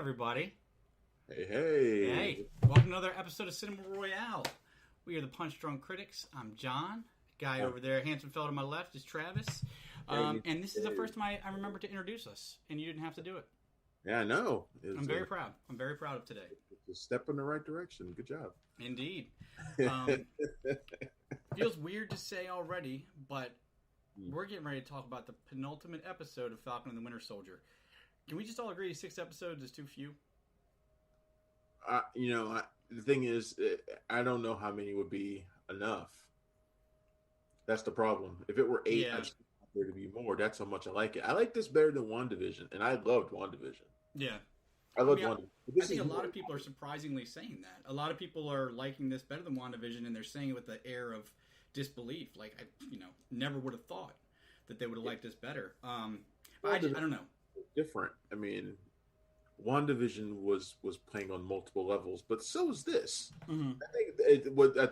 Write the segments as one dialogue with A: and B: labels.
A: everybody.
B: Hey, hey.
A: Hey, welcome to another episode of Cinema Royale. We are the Punch Drunk Critics. I'm John. Guy over there, handsome fellow to my left, is Travis. And this is the first time I remember to introduce us, and you didn't have to do it.
B: Yeah, I know.
A: I'm very proud. I'm very proud of today.
B: It's a step in the right direction. Good job.
A: Indeed. Feels weird to say already, but we're getting ready to talk about the penultimate episode of Falcon and the Winter Soldier. Can we just all agree 6 episodes is too few?
B: The thing is, I don't know how many would be enough. That's the problem. If it were 8, I'd still want there to be more. That's how much I like it. I like this better than WandaVision, and I loved WandaVision.
A: Yeah.
B: I loved WandaVision.
A: I think a lot of people are surprisingly saying that. A lot of people are liking this better than WandaVision, and they're saying it with the air of disbelief. Like, I never would have thought that they would have liked this better. But I don't know. Different.
B: I mean, WandaVision was playing on multiple levels, but so is this.
A: Mm-hmm.
B: I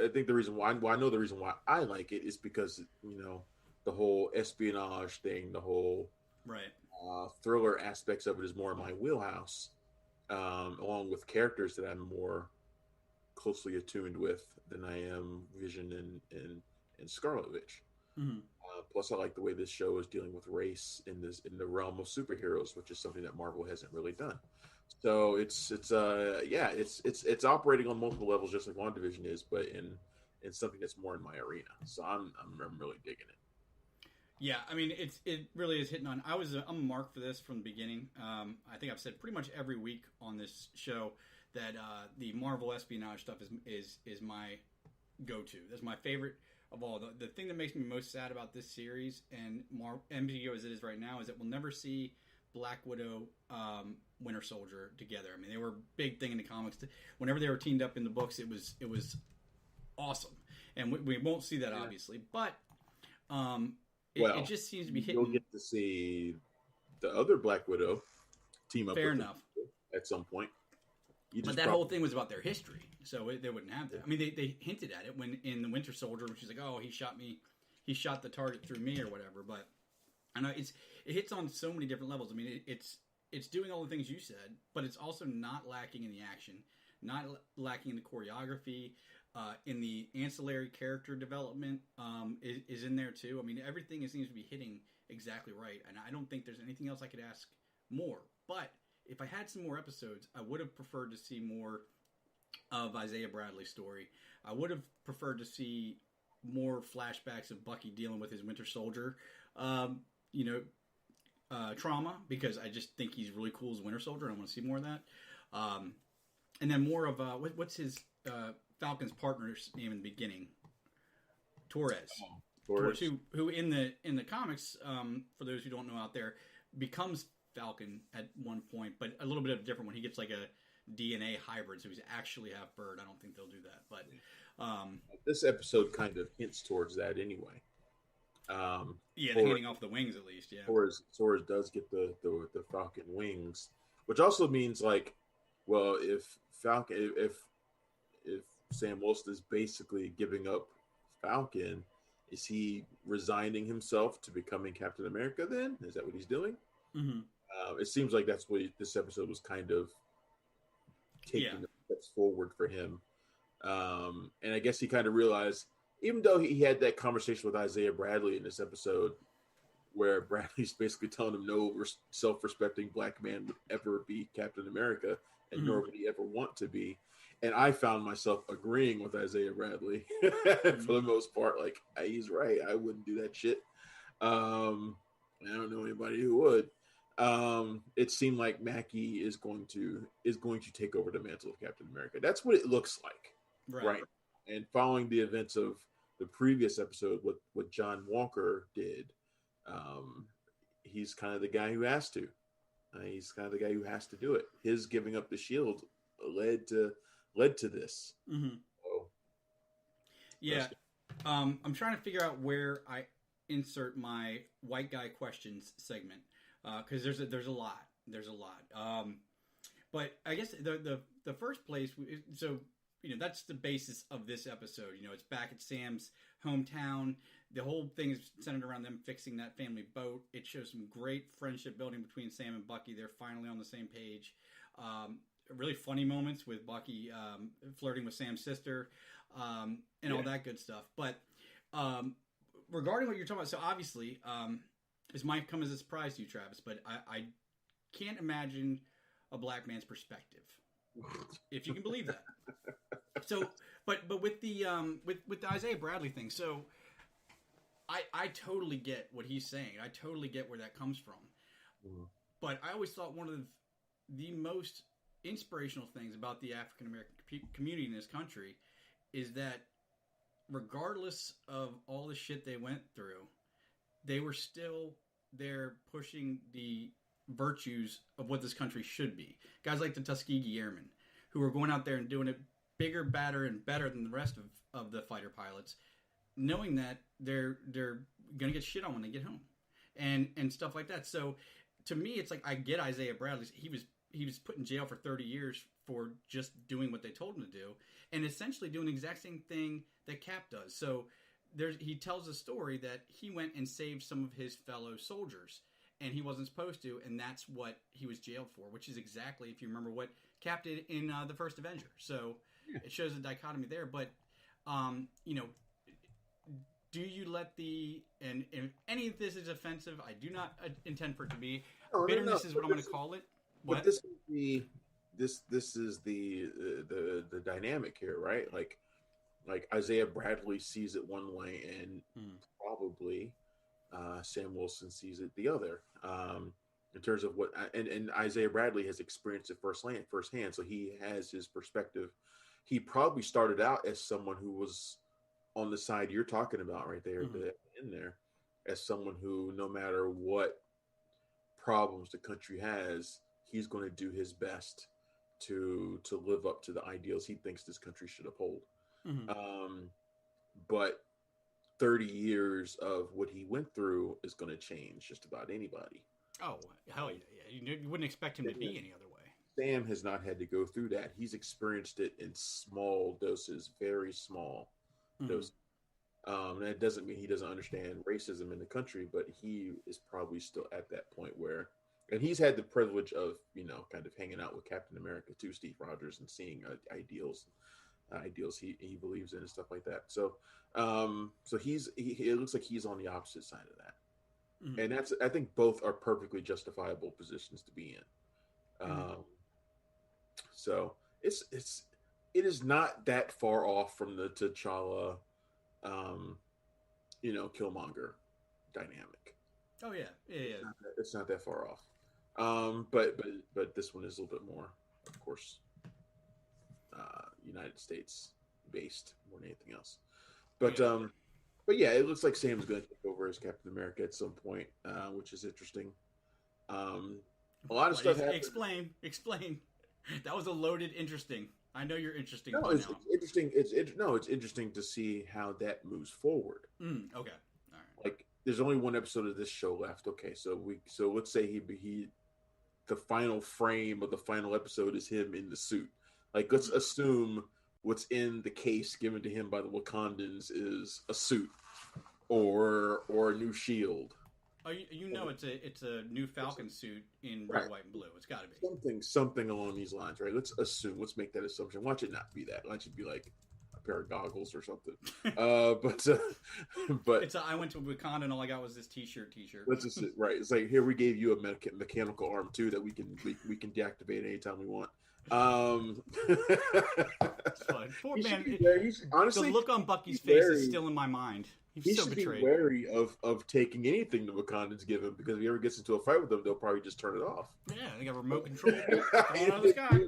B: think the reason why I know the reason why I like it is because the whole espionage thing, the whole thriller aspects of it is more in my wheelhouse, along with characters that I'm more closely attuned with than I am Vision and Scarlet Witch.
A: Mm-hmm.
B: Plus, I like the way this show is dealing with race in the realm of superheroes, which is something that Marvel hasn't really done. So it's operating on multiple levels, just like WandaVision is, but in something that's more in my arena. So I'm really digging it.
A: Yeah, I mean it really is hitting on. I'm a mark for this from the beginning. I think I've said pretty much every week on this show that the Marvel espionage stuff is my go-to. That's my favorite of all. The thing that makes me most sad about this series and MCU as it is right now is that we'll never see Black Widow, Winter Soldier together. I mean, they were a big thing in the comics. Whenever they were teamed up in the books, it was awesome, and we won't see that obviously, but it just seems to be hitting.
B: You'll get to see the other Black Widow team up.
A: Fair enough.
B: At some point.
A: But that whole thing was about their history, so they wouldn't have that. I mean, they hinted at it when in the Winter Soldier, which is like, oh, he shot the target through me or whatever. But I know it hits on so many different levels. I mean, it's doing all the things you said, but it's also not lacking in the action, not lacking in the choreography, in the ancillary character development is in there too. I mean, everything seems to be hitting exactly right, and I don't think there's anything else I could ask more. But if I had some more episodes, I would have preferred to see more of Isaiah Bradley's story. I would have preferred to see more flashbacks of Bucky dealing with his Winter Soldier, trauma, because I just think he's really cool as Winter Soldier, and I want to see more of that. And then more of what's his Falcon's partner's name in the beginning? Torres. Torres, who in the comics, for those who don't know out there, becomes Falcon at one point, but a little bit of a different one. He gets like a DNA hybrid, so he's actually half bird. I don't think they'll do that, but
B: this episode kind of hints towards that anyway.
A: The handing off the wings, at least. Yeah,
B: Torres does get the Falcon wings, which also means like, well, if Sam Wilson is basically giving up Falcon, is he resigning himself to becoming Captain America? Then is that what he's doing?
A: Mm-hmm.
B: It seems like that's what this episode was kind of taking steps forward for him. And I guess he kind of realized, even though he had that conversation with Isaiah Bradley in this episode, where Bradley's basically telling him no self-respecting black man would ever be Captain America, and nor would he ever want to be. And I found myself agreeing with Isaiah Bradley for the most part. Like, he's right. I wouldn't do that shit. I don't know anybody who would. It seemed like Mackie is going to take over the mantle of Captain America. That's what it looks like, right? And following the events of the previous episode, what John Walker did, he's kind of the guy who has to. He's kind of the guy who has to do it. His giving up the shield led to this.
A: Mm-hmm.
B: So,
A: yeah, I'm trying to figure out where I insert my white guy questions segment, because there's a lot. But I guess the first place, so that's the basis of this episode. It's back at Sam's hometown. The whole thing is centered around them fixing that family boat. It shows some great friendship building between Sam and Bucky. They're finally on the same page. Really funny moments with Bucky flirting with Sam's sister and all that good stuff. But regarding what you're talking about, so obviously this might come as a surprise to you, Travis, but I can't imagine a black man's perspective, if you can believe that. So, but with the Isaiah Bradley thing, so I totally get what he's saying. I totally get where that comes from. Mm-hmm. But I always thought one of the most inspirational things about the African American community in this country is that regardless of all the shit they went through, they were still there pushing the virtues of what this country should be. Guys like the Tuskegee Airmen, who were going out there and doing it bigger, badder, and better than the rest of the fighter pilots, knowing that they're going to get shit on when they get home and stuff like that. So to me, it's like I get Isaiah Bradley. He was put in jail for 30 years for just doing what they told him to do and essentially doing the exact same thing that Cap does. So he tells a story that he went and saved some of his fellow soldiers and he wasn't supposed to, and that's what he was jailed for, which is exactly, if you remember, what Cap did in the first Avenger. So it shows a dichotomy there. But, do you let and if any of this is offensive, I do not intend for it to be. Bitterness is what I'm going to call it. What?
B: But this is the dynamic here, right? Like Isaiah Bradley sees it one way, and probably Sam Wilson sees it the other. In terms of what, and Isaiah Bradley has experienced it firsthand, so he has his perspective. He probably started out as someone who was on the side you're talking about right there, in there, as someone who, no matter what problems the country has, he's going to do his best to live up to the ideals he thinks this country should uphold. But 30 years of what he went through is going to change just about anybody.
A: Oh, hell yeah. You wouldn't expect him to be any other way.
B: Sam has not had to go through that. He's experienced it in small doses, very small doses. That doesn't mean he doesn't understand racism in the country, but he is probably still at that point where, and he's had the privilege of, kind of hanging out with Captain America too, Steve Rogers, and seeing ideals he believes in and stuff like that. So, it looks like he's on the opposite side of that. And I think both are perfectly justifiable positions to be in. So it is not that far off from the T'Challa, Killmonger dynamic.
A: Oh yeah.
B: It's not that far off. But this one is a little bit more, of course, United States based more than anything else. But yeah, it looks like Sam's going to take over as Captain America at some point, which is interesting. A lot of stuff happened.
A: Explain. That was a loaded interesting. I know you're interesting.
B: No, it's interesting. It's interesting to see how that moves forward.
A: Okay, all right.
B: Like, there's only one episode of this show left. Okay, so let's say the final frame of the final episode is him in the suit. Like, let's assume what's in the case given to him by the Wakandans is a suit or a new shield.
A: Oh, it's a new Falcon suit in red, white, and blue. It's got to
B: be something along these lines, right? Let's make that assumption. Watch it not be that. Watch it be like a pair of goggles or something. But
A: it's I went to Wakanda and all I got was this T-shirt.
B: Let's just right. It's like, here, we gave you a mechanical arm too that we can deactivate anytime we want.
A: It's fine. Poor man.
B: Honestly,
A: the look on Bucky's face is still in my mind.
B: He should be wary of taking anything the Wakandans give him, because if he ever gets into a fight with them, they'll probably just turn it off.
A: Yeah, they got remote control going out of the sky.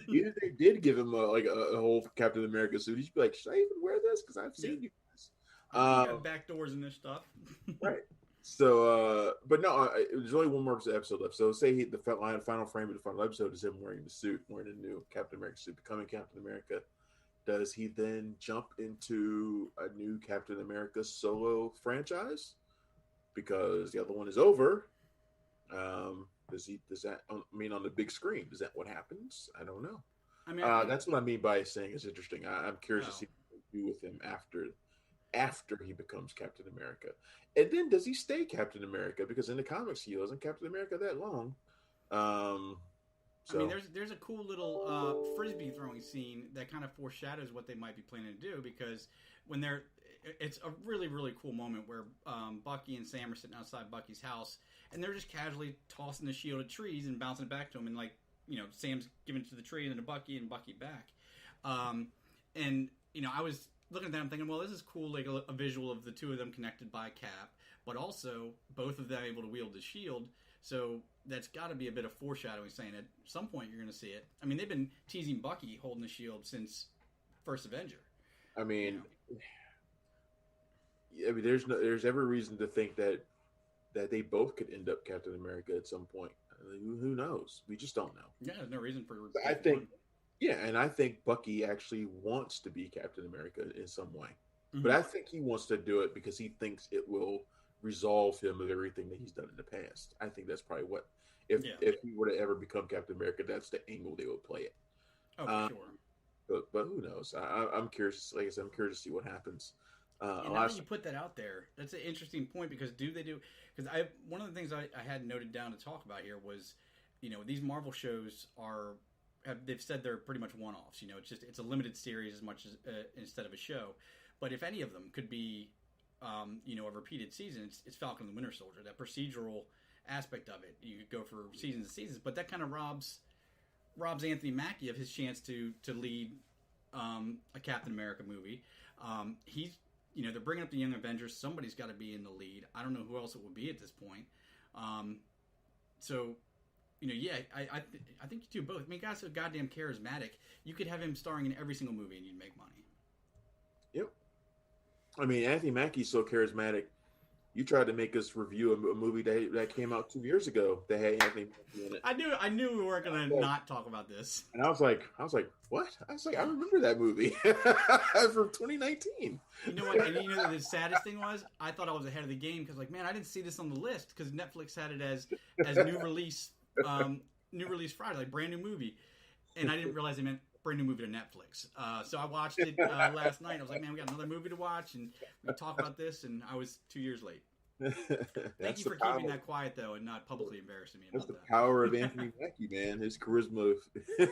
B: Even if they did give him a whole Captain America suit, he'd be like, should I even wear this? Because I've seen you guys.
A: You got back doors and this stuff.
B: Right. So, but no, there's only one more episode left. So say the final frame of the final episode is him wearing the suit, wearing a new Captain America suit, becoming Captain America. Does he then jump into a new Captain America solo franchise because the other one is over? Does that on the big screen? Is that what happens? I don't know. That's what I mean by saying it's interesting. I'm curious to see what they do with him after he becomes Captain America. And then does he stay Captain America? Because in the comics, he wasn't Captain America that long.
A: I mean, there's a cool little frisbee throwing scene that kind of foreshadows what they might be planning to do, because when it's a really, really cool moment where Bucky and Sam are sitting outside Bucky's house, and they're just casually tossing the shield at trees and bouncing it back to him, and like, Sam's giving it to the tree and then to Bucky and Bucky back. And I was looking at that, I'm thinking, well, this is cool, like a visual of the two of them connected by Cap, but also both of them able to wield the shield. So that's got to be a bit of foreshadowing, saying at some point you're going to see it. I mean, they've been teasing Bucky holding the shield since First Avenger.
B: I mean, there's every reason to think that they both could end up Captain America at some point. I mean, who knows? We just don't know.
A: Yeah, there's no reason for.
B: I think, and I think Bucky actually wants to be Captain America in some way, but I think he wants to do it because he thinks it will resolve him of everything that he's done in the past. I think that's probably what, if he were to ever become Captain America, that's the angle they would play it.
A: Oh, for sure.
B: But who knows? I'm curious. Like I said, I'm curious to see what happens.
A: Now that you put that out there, that's an interesting point, because because one of the things I had noted down to talk about here was, these Marvel shows they've said they're pretty much one-offs. It's a limited series as much as instead of a show. But if any of them could be, a repeated season, it's Falcon and the Winter Soldier. That procedural aspect of it, you could go for seasons and seasons, but that kind of robs Anthony Mackie of his chance to lead a Captain America movie. They're bringing up the Young Avengers. Somebody's got to be in the lead. I don't know who else it would be at this point. I think you do both. I mean, guy's so goddamn charismatic. You could have him starring in every single movie and you'd make money. Yep.
B: I mean, Anthony Mackie's so charismatic. You tried to make us review a movie that came out 2 years ago that had Anthony Mackie in it.
A: I knew we weren't going to not talk about this.
B: And I was like, what? I was like, I remember that movie from 2019.
A: You know what? And the saddest thing was, I thought I was ahead of the game because, like, man, I didn't see this on the list because Netflix had it as new release Friday, like brand new movie, and I didn't realize they meant brand new movie to Netflix. So I watched it last night. I was like, man, we got another movie to watch, and we talk about this, and I was 2 years late. Thank you for keeping that quiet, though, and not publicly embarrassing me about that.
B: That's the power of Anthony Mackie, man. His charisma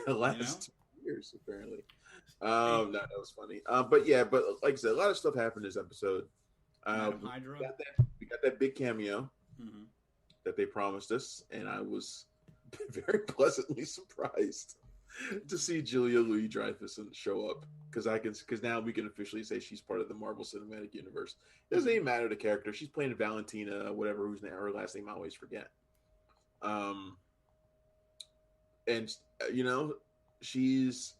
B: last 2 years, apparently. No, that was funny. But like I said, a lot of stuff happened this episode.
A: Hydra.
B: We got that big cameo that they promised us, and I was very pleasantly surprised to see Julia Louis-Dreyfus show up, because now we can officially say she's part of the Marvel Cinematic Universe. It doesn't even matter the character. She's playing Valentina, whatever, whose name, her last name I always forget. She's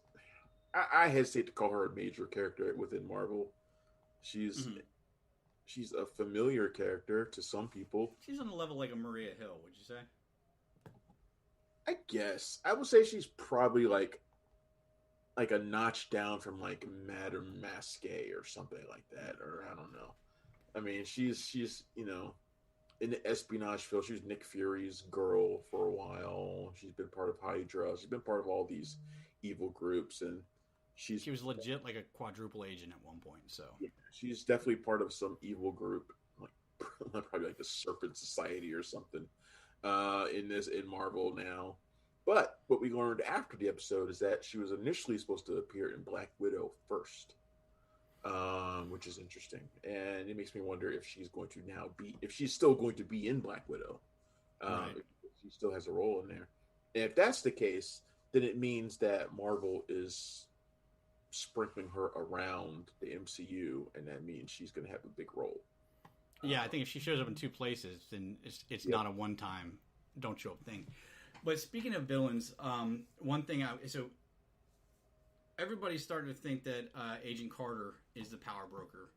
B: I hesitate to call her a major character within Marvel. She's a familiar character to some people.
A: She's on the level like a Maria Hill, would you say?
B: I guess I would say she's probably like a notch down from like Madame Masqué or something like that, or I don't know. I mean, she's in the espionage field. She was Nick Fury's girl for a while. She's been part of Hydra. She's been part of all these evil groups, and she
A: was legit like a quadruple agent at one point. So
B: yeah, she's definitely part of some evil group, like probably like the Serpent Society or something. In Marvel now. But what we learned after the episode is that she was initially supposed to appear in Black Widow first, which is interesting. And it makes me wonder if she's still going to be in Black Widow.
A: Right.
B: She still has a role in there. And if that's the case, then it means that Marvel is sprinkling her around the MCU, and that means she's going to have a big role.
A: Yeah, I think if she shows up in two places, then it's not a one-time don't show up thing. But speaking of villains, one thing so everybody's starting to think that Agent Carter is the power broker.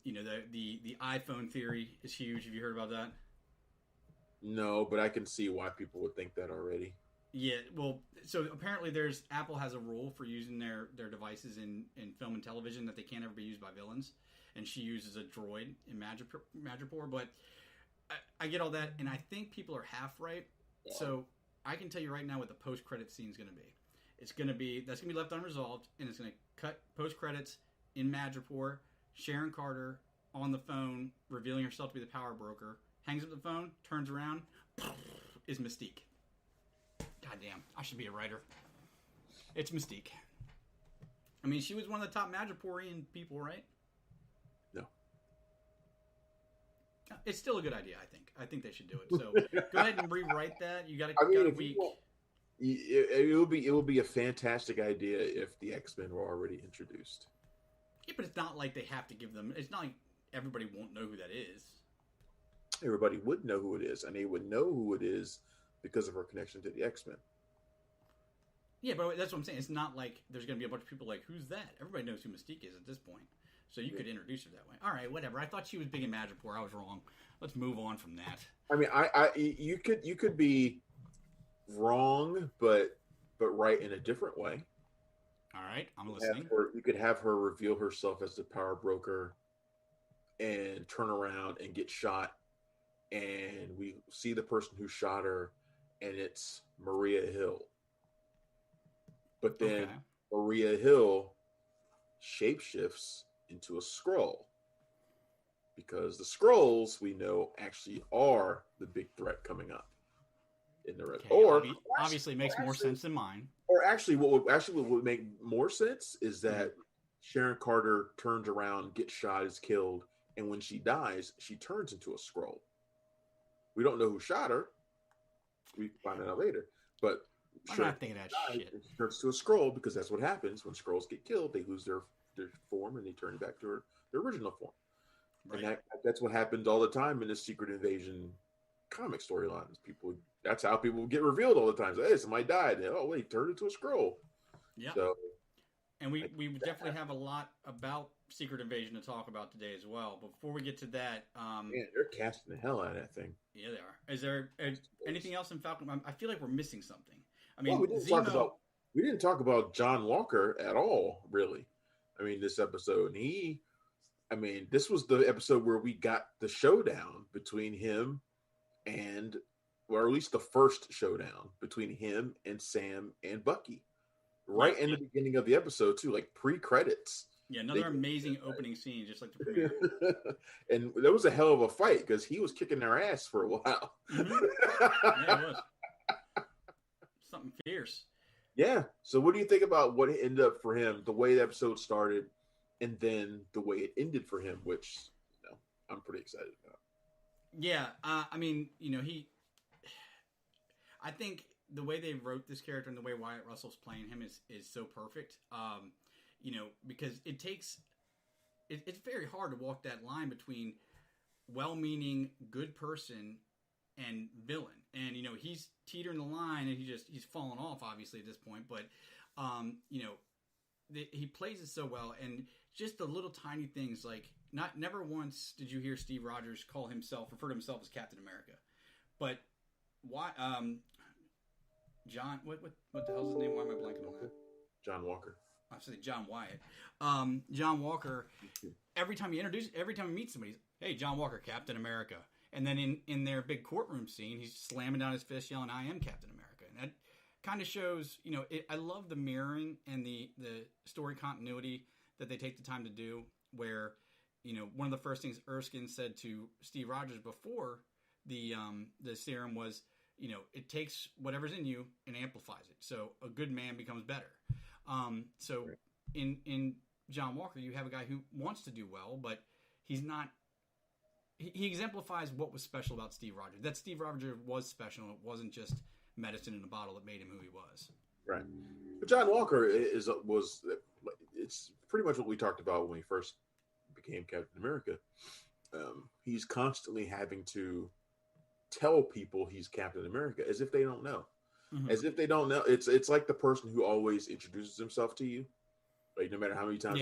A: The iPhone theory is huge. Have you heard about that?
B: No, but I can see why people would think that already.
A: Yeah, well, so apparently Apple has a rule for using their devices in film and television that they can't ever be used by villains. And she uses a droid in Madripoor, but I get all that, and I think people are half right. Yeah. So I can tell you right now what the post-credit scene is going to be. That's going to be left unresolved, and it's going to cut post-credits in Madripoor. Sharon Carter on the phone, revealing herself to be the power broker, hangs up the phone, turns around, is Mystique. Goddamn, I should be a writer. It's Mystique. I mean, she was one of the top Madripoorian people, right?
B: No.
A: It's still a good idea, I think. I think they should do it. So go ahead and rewrite that. You got a week.
B: It would be a fantastic idea if the X-Men were already introduced.
A: Yeah, but it's not like they have to give them. It's not like everybody won't know who that is.
B: Everybody would know who it is, and they would know who it is because of her connection to the X-Men.
A: Yeah, but that's what I'm saying. It's not like there's going to be a bunch of people like, who's that? Everybody knows who Mystique is at this point. So you could introduce her that way. All right, whatever. I thought she was big in Madripoor. I was wrong. Let's move on from that.
B: I mean, you could be wrong, but right in a different way.
A: All right, I'm listening.
B: You could have her reveal herself as the power broker and turn around and get shot, and we see the person who shot her, and it's Maria Hill. But then Maria Hill shapeshifts into a Skrull, because the Skrulls, we know, actually are the big threat coming up in the red.
A: Okay,
B: or
A: obviously makes more sense than mine.
B: Or actually, what would make more sense is that Sharon Carter turns around, gets shot, is killed, and when she dies, she turns into a Skrull. We don't know who shot her. We find that out later. But
A: I'm not thinking that shit.
B: She turns to a Skrull because that's what happens when Skrulls get killed. They lose their form and they turn back to their original form. Right. And that's what happens all the time in the Secret Invasion comic storylines. That's how people get revealed all the time. So, hey, somebody died. Oh, wait, turned into a Skrull.
A: Yeah.
B: So,
A: and we definitely have a lot about Secret Invasion to talk about today as well. But before we get to that,
B: man, they're casting the hell out of that thing.
A: Yeah, they are. Is there anything else in Falcon? I feel like we're missing something. I mean,
B: we didn't talk about John Walker at all, really. I mean, this episode, this was the episode where we got the showdown between him and, or at least the first showdown between him and Sam and Bucky, right in the beginning of the episode too, like pre-credits.
A: Yeah, another amazing opening scene, just like the premiere.
B: And that was a hell of a fight because he was kicking their ass for a while.
A: Mm-hmm. Yeah, it was something fierce.
B: Yeah. So, what do you think about what ended up for him, the way the episode started, and then the way it ended for him, which I'm pretty excited about.
A: Yeah, I think the way they wrote this character and the way Wyatt Russell's playing him is so perfect. Because it's very hard to walk that line between well-meaning good person and villain. And he's teetering the line, and he's fallen off obviously at this point. But he plays it so well, and just the little tiny things like never once did you hear Steve Rogers refer to himself as Captain America, but why John what the hell's his name? Why am I blanking on that?
B: John Walker.
A: I say John Wyatt. John Walker. Every time he meets somebody, hey, John Walker, Captain America. And then in their big courtroom scene, he's slamming down his fist, yelling, "I am Captain America." And that kind of shows, I love the mirroring and the story continuity that they take the time to do. Where, one of the first things Erskine said to Steve Rogers before the serum was, it takes whatever's in you and amplifies it. So a good man becomes better. So in John Walker, you have a guy who wants to do well, but he's not. He exemplifies what was special about Steve Rogers. That Steve Rogers was special. It wasn't just medicine in a bottle that made him who he was. Right.
B: But John Walker it's pretty much what we talked about when he first became Captain America. He's constantly having to tell people he's Captain America as if they don't know. Mm-hmm. As if they don't know. It's like the person who always introduces himself to you, like no matter how many times.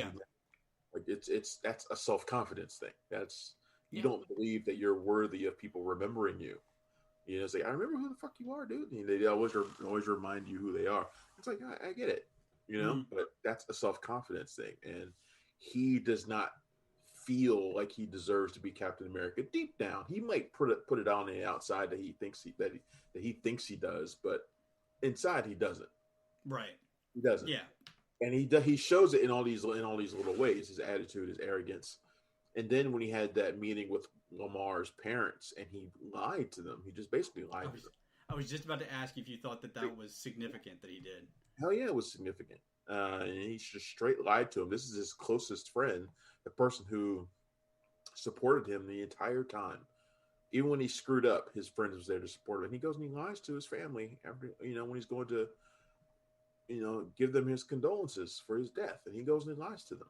B: That's a self-confidence thing. You don't believe that you're worthy of people remembering you. It's like, I remember who the fuck you are, dude. And they always remind you who they are. It's like, I get it, but that's a self-confidence thing. And he does not feel like he deserves to be Captain America. Deep down, he might put it on the outside that he thinks he does, but inside he doesn't.
A: Right.
B: He doesn't.
A: Yeah.
B: And he shows it in all these little ways. His attitude, his arrogance, And then when he had that meeting with Lamar's parents and he lied to them, he just basically lied to them.
A: I was just about to ask you if you thought that was significant that he did.
B: Hell yeah, it was significant. And he just straight lied to him. This is his closest friend, the person who supported him the entire time. Even when he screwed up, his friend was there to support him. And he goes and he lies to his family after, when he's going to, give them his condolences for his death. And he goes and he lies to them.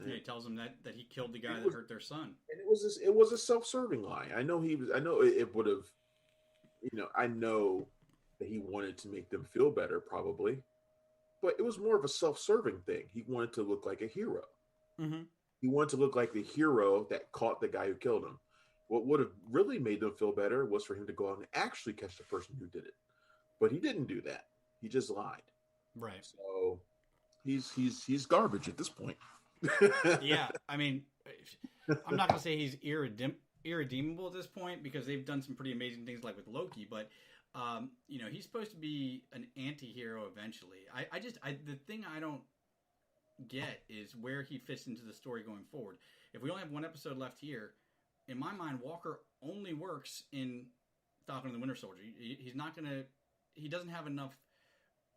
A: Yeah, he tells them that he killed the guy that hurt their son.
B: And it was a self-serving lie. I know it would have, I know that he wanted to make them feel better, probably, but it was more of a self-serving thing. He wanted to look like a hero.
A: Mm-hmm.
B: He wanted to look like the hero that caught the guy who killed him. What would have really made them feel better was for him to go out and actually catch the person who did it. But he didn't do that. He just lied.
A: Right.
B: So he's garbage at this point.
A: Yeah, I mean, I'm not gonna say he's irredeemable at this point because they've done some pretty amazing things like with Loki, but he's supposed to be an anti-hero eventually. The thing I don't get is where he fits into the story going forward. If we only have one episode left here, in my mind, Walker only works in Falcon and the Winter Soldier. He doesn't have enough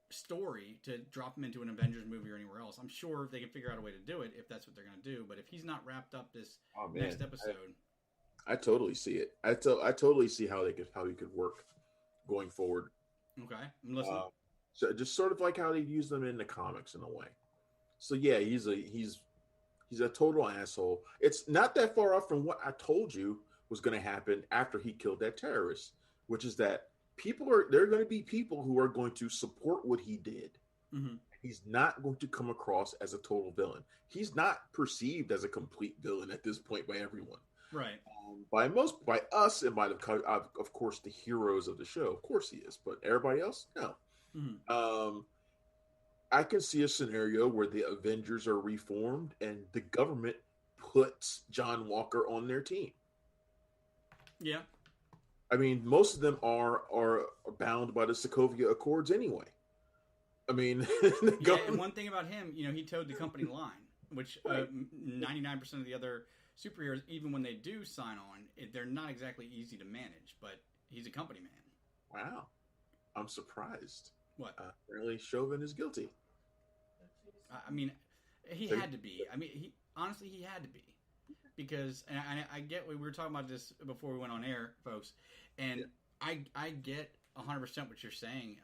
A: story to drop him into an Avengers movie or anywhere else. I'm sure they can figure out a way to do it if that's what they're going to do. But if he's not wrapped up this next episode,
B: I totally see it. I totally see how he could work going forward.
A: Okay, I'm listening.
B: So just sort of like how they use them in the comics in a way. So yeah, he's a total asshole. It's not that far off from what I told you was going to happen after he killed that terrorist, which is that there are going to be people who are going to support what he did.
A: Mm-hmm.
B: He's not going to come across as a total villain. He's not perceived as a complete villain at this point by everyone.
A: Right.
B: By us, and by of course the heroes of the show. Of course he is, but everybody else, no.
A: Mm-hmm.
B: I can see a scenario where the Avengers are reformed and the government puts John Walker on their team.
A: Yeah.
B: I mean, most of them are bound by the Sokovia Accords anyway. I mean,
A: and one thing about him, he towed the company line, which 99% of the other superheroes, even when they do sign on, they're not exactly easy to manage. But he's a company man.
B: Wow, I'm surprised.
A: What?
B: Apparently, Chauvin is guilty.
A: I mean, he had to be. I mean, he had to be. Because, and I get, we were talking about this before we went on air, folks, and I get 100% what you're saying,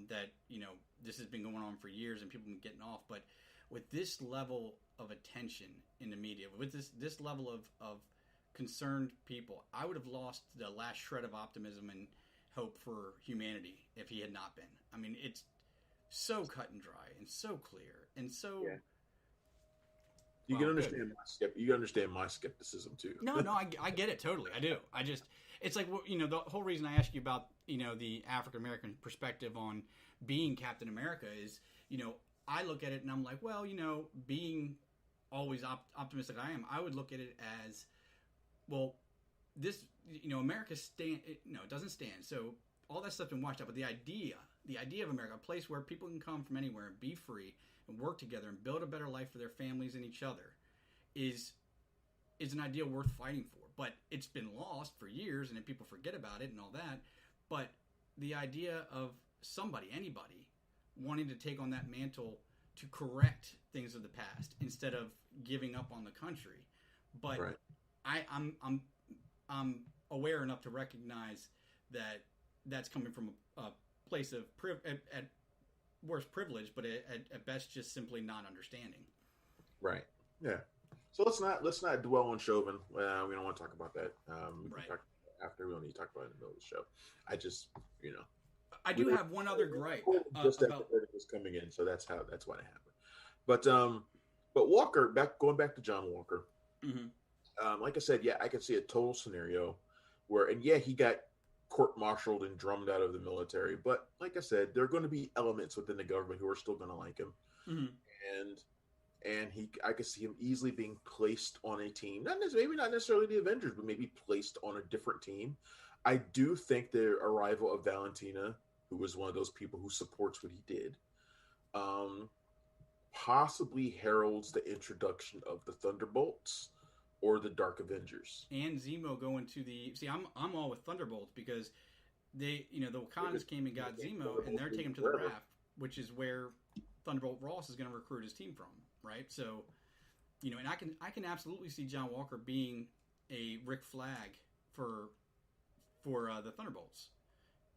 A: that, this has been going on for years and people have been getting off, but with this level of attention in the media, with this level of concerned people, I would have lost the last shred of optimism and hope for humanity if he had not been. I mean, it's so cut and dry and so clear and so... Yeah.
B: You can understand my skepticism too.
A: No, I get it totally. I do. It's like, the whole reason I ask you about, the African American perspective on being Captain America is, I look at it and I'm like, well, being always optimistic I am, I would look at it as, well, this, America it doesn't stand. So all that stuff's been washed out, but the idea of America, a place where people can come from anywhere and be free and work together and build a better life for their families and each other is an idea worth fighting for. But it's been lost for years and then people forget about it and all that. But the idea of anybody wanting to take on that mantle to correct things of the past instead of giving up on the country. But right. I'm aware enough to recognize that that's coming from a place of at worst privilege, but at best just simply not understanding.
B: Right. Yeah. So let's not dwell on Chauvin. We don't want to talk about that. We can talk after. We don't need to talk about it in the middle of the show. I just
A: I do have one other gripe
B: just about it was coming in, so that's why it happened. But Walker, going back to John Walker.
A: Mm-hmm.
B: Like I said, I can see a total scenario where, he got court-martialed and drummed out of the military. But like I said, there are going to be elements within the government who are still going to like him.
A: Mm-hmm.
B: And I could see him easily being placed on a team. Maybe not necessarily the Avengers, but maybe placed on a different team. I do think the arrival of Valentina, who was one of those people who supports what he did, possibly heralds the introduction of the Thunderbolts or the Dark Avengers.
A: And Zemo going to the... See, I'm all with Thunderbolts because they, the Wakandans came and got Zemo, and they're taking him to the raft, which is where Thunderbolt Ross is going to recruit his team from, right? So, and I can absolutely see John Walker being a Rick Flag for the Thunderbolts.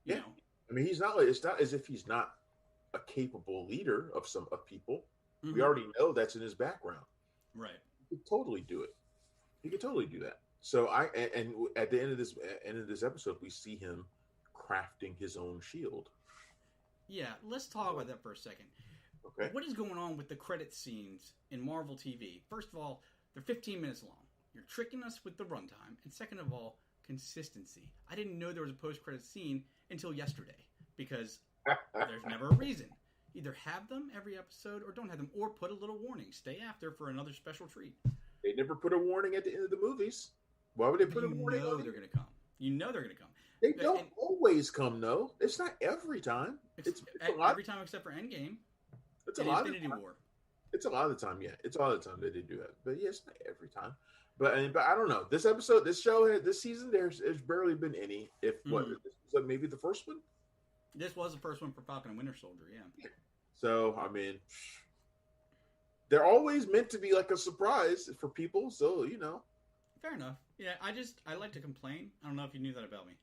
A: You know?
B: I mean, it's not as if he's not a capable leader of people. Mm-hmm. We already know that's in his background.
A: Right.
B: He could totally do it. He could totally do that. So and at the end of this episode, we see him crafting his own shield.
A: Yeah, let's talk about that for a second.
B: Okay.
A: What is going on with the credit scenes in Marvel TV? First of all, they're 15 minutes long. You're tricking us with the runtime. And second of all, consistency. I didn't know there was a post-credit scene until yesterday because there's never a reason. Either have them every episode or don't have them, or put a little warning. Stay after for another special treat.
B: They never put a warning at the end of the movies. Why would they put a warning?
A: You know they're going to come. You know they're going to come.
B: They don't always come, though. It's not every time. It's
A: every time except for Endgame.
B: It's a lot of Infinity War. It's a lot of the time, yeah. It's a lot of the time they did do that. But yeah, it's not every time. But I don't know. This season, there's barely been any. This was maybe the first one?
A: This was the first one for Falcon and Winter Soldier, yeah.
B: So, I mean, they're always meant to be like a surprise for people. So,
A: Fair enough. Yeah, I like to complain. I don't know if you knew that about me.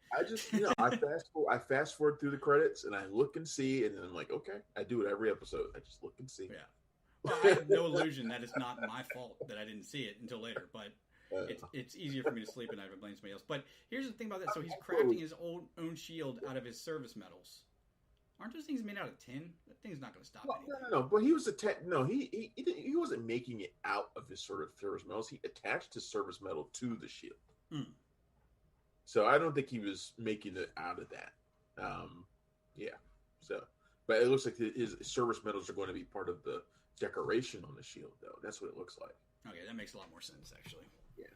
B: I fast forward through the credits and I look and see, and then I'm like, okay, I do it every episode. I just look and see.
A: Yeah. Well, I have no illusion that it's not my fault that I didn't see it until later, but it's easier for me to sleep at night if I blame somebody else. But here's the thing about that. So he's crafting his own shield out of his service metals. Aren't those things made out of tin? That thing's not going to stop anything.
B: No. But he was he wasn't making it out of his sort of service metals. He attached his service metal to the shield.
A: Mm.
B: So I don't think he was making it out of that. Yeah. So, but it looks like his service metals are going to be part of the decoration on the shield, though. That's what it looks like.
A: Okay, that makes a lot more sense, actually.
B: Yeah.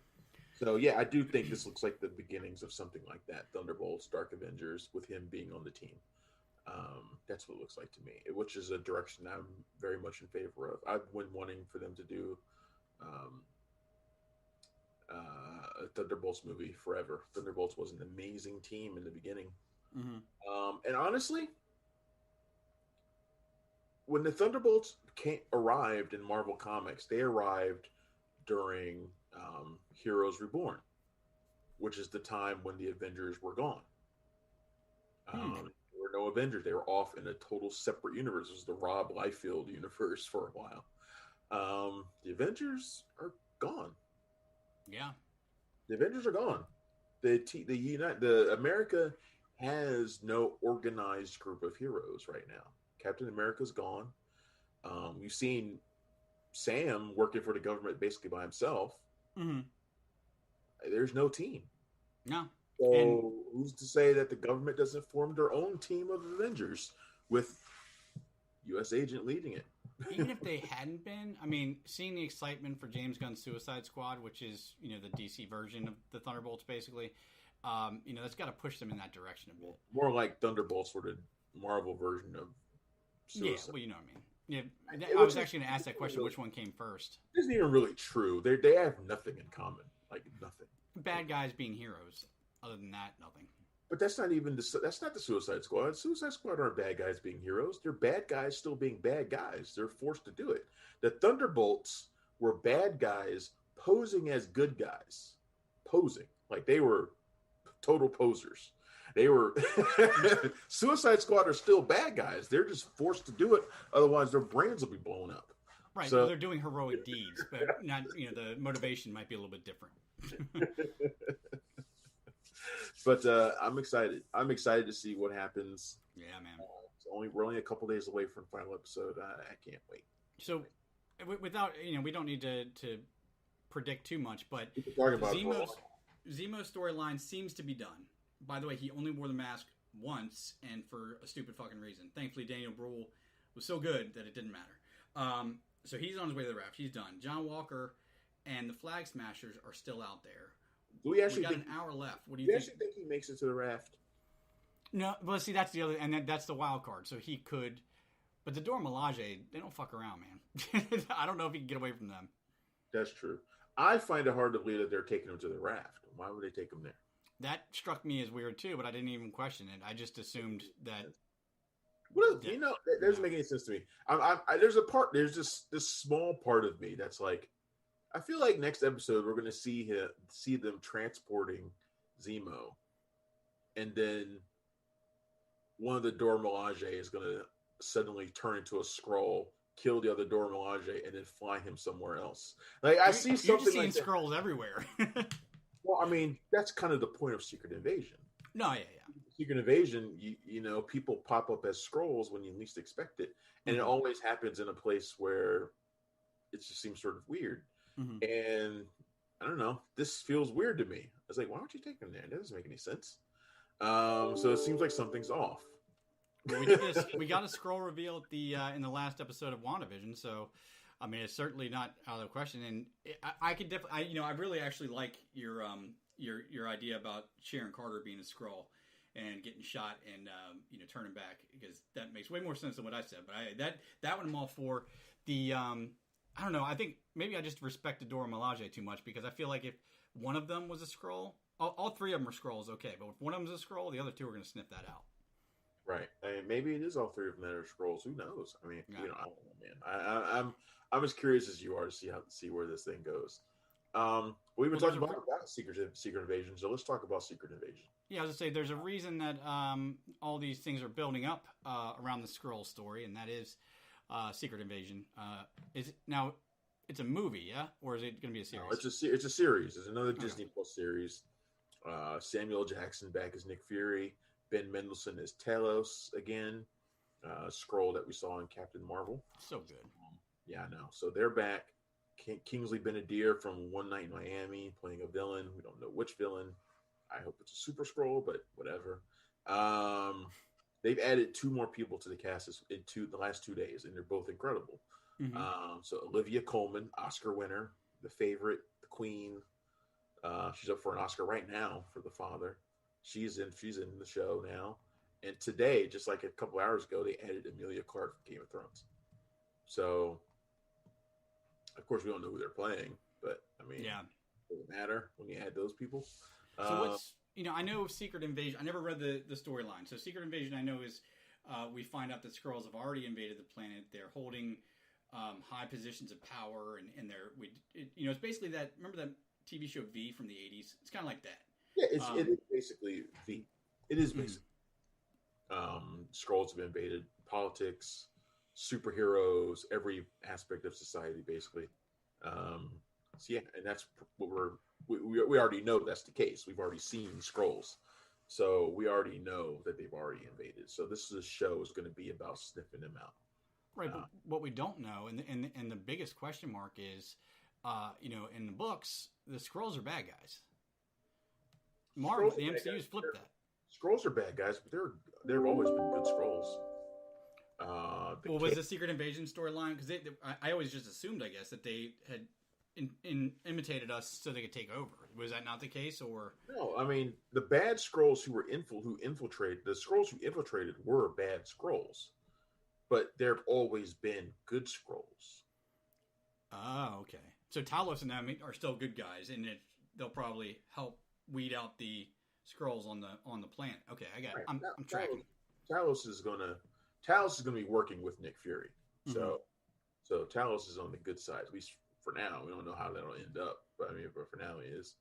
B: So yeah, I do think this looks like the beginnings of something like that. Thunderbolts, Dark Avengers, with him being on the team. That's what it looks like to me, which is a direction I'm very much in favor of. I've been wanting for them to do a Thunderbolts movie forever. Thunderbolts was an amazing team in the beginning.
A: Mm-hmm.
B: And honestly, when the Thunderbolts arrived in Marvel Comics, they arrived during Heroes Reborn, which is the time when the Avengers were gone. There were no Avengers. They were off in a total separate universe. It was the Rob Liefeld universe for a while. The Avengers are gone.
A: Yeah.
B: The Avengers are gone. The America has no organized group of heroes right now. Captain America's gone. You've seen Sam working for the government basically by himself.
A: Mm-hmm.
B: There's no team.
A: No.
B: So who's to say that the government doesn't form their own team of Avengers with U.S. agent leading it?
A: Even if they hadn't been, I mean, seeing the excitement for James Gunn's Suicide Squad, which is, the DC version of the Thunderbolts, basically, that's got to push them in that direction a bit.
B: More like Thunderbolts sort of Marvel version of Suicide.
A: Yeah, well, you know what I mean. Yeah, I was actually going to ask that question, which one came first?
B: It isn't even really true. They have nothing in common. Like, nothing.
A: Bad guys being heroes. Other than that, nothing.
B: But that's not the Suicide Squad. Suicide Squad aren't bad guys being heroes. They're bad guys still being bad guys. They're forced to do it. The Thunderbolts were bad guys posing as good guys. Posing. Like they were total posers. They were Suicide Squad are still bad guys. They're just forced to do it. Otherwise their brains will be blown up.
A: Right. So they're doing heroic deeds, but not, the motivation might be a little bit different.
B: But I'm excited. I'm excited to see what happens.
A: Yeah, man.
B: We're only a couple days away from the final episode. I can't wait.
A: So, without we don't need to predict too much, but Zemo's storyline seems to be done. By the way, he only wore the mask once, and for a stupid fucking reason. Thankfully, Daniel Bruhl was so good that it didn't matter. So he's on his way to the raft. He's done. John Walker and the Flag Smashers are still out there.
B: We got
A: an hour left. What do you think?
B: Actually think he makes it to the raft?
A: No, well, see, that's the other, and that's the wild card. So he could, but the Dora Milaje, they don't fuck around, man. I don't know if he can get away from them.
B: That's true. I find it hard to believe that they're taking him to the raft. Why would they take him there?
A: That struck me as weird too, but I didn't even question it. I just assumed that.
B: Well, that doesn't make any sense to me. There's just this small part of me that's like, I feel like next episode we're going to see them transporting Zemo, and then one of the Dora Milaje is going to suddenly turn into a Skrull, kill the other Dora Milaje, and then fly him somewhere else. Like I see something.
A: You're just seeing Skrulls everywhere.
B: Well, I mean, that's kind of the point of Secret Invasion.
A: No, yeah.
B: Secret Invasion, people pop up as Skrulls when you least expect it, and it always happens in a place where it just seems sort of weird. Mm-hmm. And I don't know, this feels weird to me. I was like, why don't you take him there? That doesn't make any sense. So it seems like something's off.
A: Well, we got a Skrull reveal at the in the last episode of WandaVision, so I mean it's certainly not out of the question. And I could definitely, I really actually like your idea about Sharon Carter being a Skrull and getting shot and turning back, because that makes way more sense than what I said. But that one I'm all for. The I don't know. I think maybe I just respected Dora Milaje too much, because I feel like if one of them was a Skrull, all three of them are Skrulls, okay. But if one of them is a Skrull, the other two are going to sniff that out.
B: Right. I mean, maybe it is all three of them that are Skrulls. Who knows? I mean, I don't know, man. I'm as curious as you are to see where this thing goes. We've been talking about Secret Invasion, so let's talk about Secret Invasion.
A: Yeah, I was going to say, there's a reason that all these things are building up around the Skrull story, and that is Secret Invasion. It's a movie, yeah? Or is it going to be a series?
B: No, it's a series. It's another Disney Plus series. Samuel Jackson back as Nick Fury. Ben Mendelsohn as Talos again. Skrull that we saw in Captain Marvel.
A: So good.
B: Yeah, I know. So they're back. Kingsley Benadir from One Night in Miami playing a villain. We don't know which villain. I hope it's a Super Skrull, but whatever. They've added 2 more people to the cast in the last 2 days, and they're both incredible. Mm-hmm. So Olivia Coleman, Oscar winner, the favorite, the queen. She's up for an Oscar right now for The Father. She's in the show now. And today, just like a couple hours ago, they added Emilia Clarke from Game of Thrones. So, of course, we don't know who they're playing, but I mean, it doesn't matter when you add those people.
A: So I know of Secret Invasion. I never read the storyline. So Secret Invasion, I know is we find out that Skrulls have already invaded the planet. They're holding high positions of power, and it's basically that. Remember that TV show V from the 80s? It's kind of like that.
B: Yeah, it is basically V. It is basically. Skrulls have invaded politics, superheroes, every aspect of society, basically. So yeah, and that's what we already know that's the case. We've already seen Skrulls, so we already know that they've already invaded. So this show is going to be about sniffing them out.
A: Right, but what we don't know, and the biggest question mark is, in the books, the Skrulls are bad guys. Marvel, the MCU's flipped that.
B: Skrulls are bad guys, but they've always been good Skrulls.
A: Was the Secret Invasion storyline? Because I always just assumed, I guess, that they had imitated us so they could take over. Was that not the case, or
B: no? I mean, the bad Skrulls who infiltrated were bad Skrulls, but there have always been good Skrulls.
A: Oh, okay. So Talos and them are still good guys, and they'll probably help weed out the Skrulls on the planet. Okay, I got it. I'm tracking.
B: Talos is gonna be working with Nick Fury. Mm-hmm. So Talos is on the good side, at least for now. We don't know how that'll end up, but for now he is.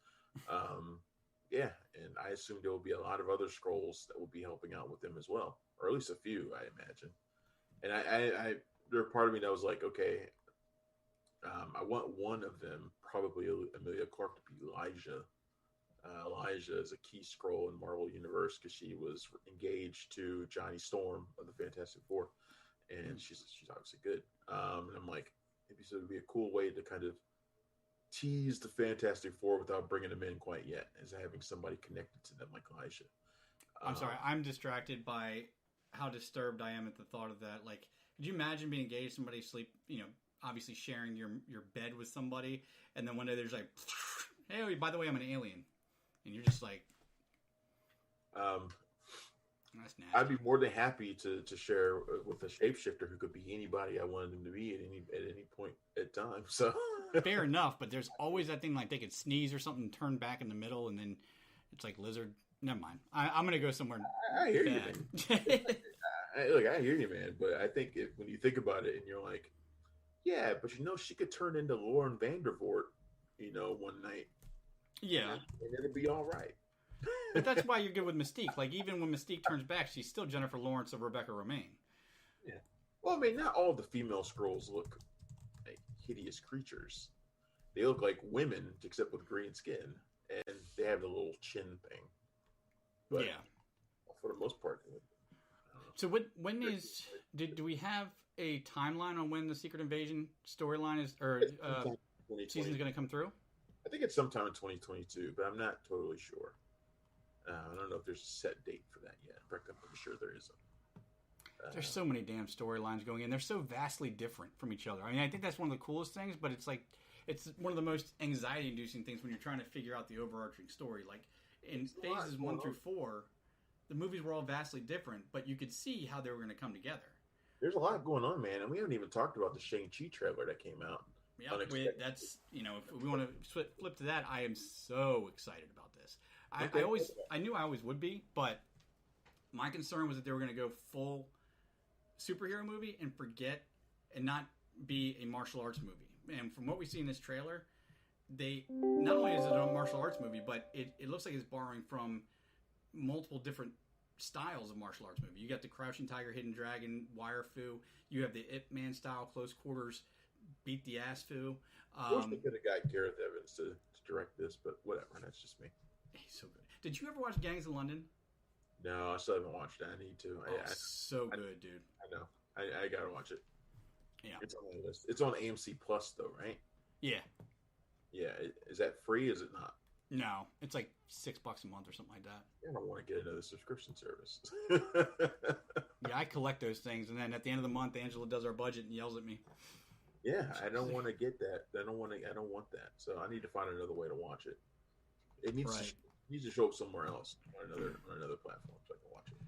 B: Yeah, and I assume there will be a lot of other Skrulls that will be helping out with them as well, or at least a few, I imagine. And I there part of me that was like, okay, I want one of them, probably Emilia Clarke, to be Elijah. Elijah is a key Skrull in Marvel Universe because she was engaged to Johnny Storm of the Fantastic Four, and she's obviously good. And I'm like, maybe so it would be a cool way to kind of tease the Fantastic Four without bringing them in quite yet, as having somebody connected to them like Elijah.
A: I'm sorry, I'm distracted by how disturbed I am at the thought of that. Like, could you imagine being engaged to somebody, obviously sharing your bed with somebody, and then one day there's like, hey, by the way, I'm an alien. And you're just like, that's nasty.
B: I'd be more than happy to share with a shapeshifter who could be anybody I wanted him to be at any point at time. So
A: fair enough, but there's always that thing like they could sneeze or something, turn back in the middle, and then it's like lizard. Never mind. I'm gonna go somewhere.
B: I hear you, man. I hear you, man. But I think when you think about it, and you're like, yeah, but she could turn into Lauren Vandervoort, one night.
A: Yeah,
B: and it'll be all right.
A: But that's why you're good with Mystique. Like even when Mystique turns back, she's still Jennifer Lawrence of Rebecca Romaine.
B: Yeah. Well, I mean, not all the female Skrulls look like hideous creatures. They look like women, except with green skin, and they have the little chin thing. But
A: yeah.
B: For the most part.
A: So when is do we have a timeline on when the Secret Invasion storyline is or season is going to come through?
B: I think it's sometime in 2022, but I'm not totally sure. I don't know if there's a set date for that yet. In fact, I'm pretty sure there isn't.
A: There's so many damn storylines going in. They're so vastly different from each other. I mean, I think that's one of the coolest things, but it's like it's one of the most anxiety-inducing things when you're trying to figure out the overarching story. Like in phases 1 through 4, the movies were all vastly different, but you could see how they were going to come together.
B: There's a lot going on, man, and we haven't even talked about the Shang-Chi trailer that came out.
A: Yeah, that's if we want to flip to that, I am so excited about this. I knew I always would be, but my concern was that they were going to go full superhero movie and not be a martial arts movie. And from what we see in this trailer, they not only is it a martial arts movie, but it looks like it's borrowing from multiple different styles of martial arts movie. You got the Crouching Tiger, Hidden Dragon, Wire Fu. You have the Ip Man style, close quarters, beat the ass Fu.
B: I wish they could have got Gareth Evans to direct this, but whatever. That's just me.
A: He's so good. Did you ever watch Gangs of London?
B: No, I still haven't watched it. I need to.
A: So good, dude.
B: I know. I gotta watch it.
A: Yeah,
B: it's on my list. It's on AMC Plus though, right?
A: Yeah.
B: Yeah. Is that free? Is it not?
A: No, it's like $6 a month or something like that.
B: I don't want to get another subscription service.
A: Yeah, I collect those things, and then at the end of the month, Angela does our budget and yells at me.
B: Yeah, I don't want to get that. I don't want that. So I need to find another way to watch it. It needs to show up somewhere else on another platform so I can watch it.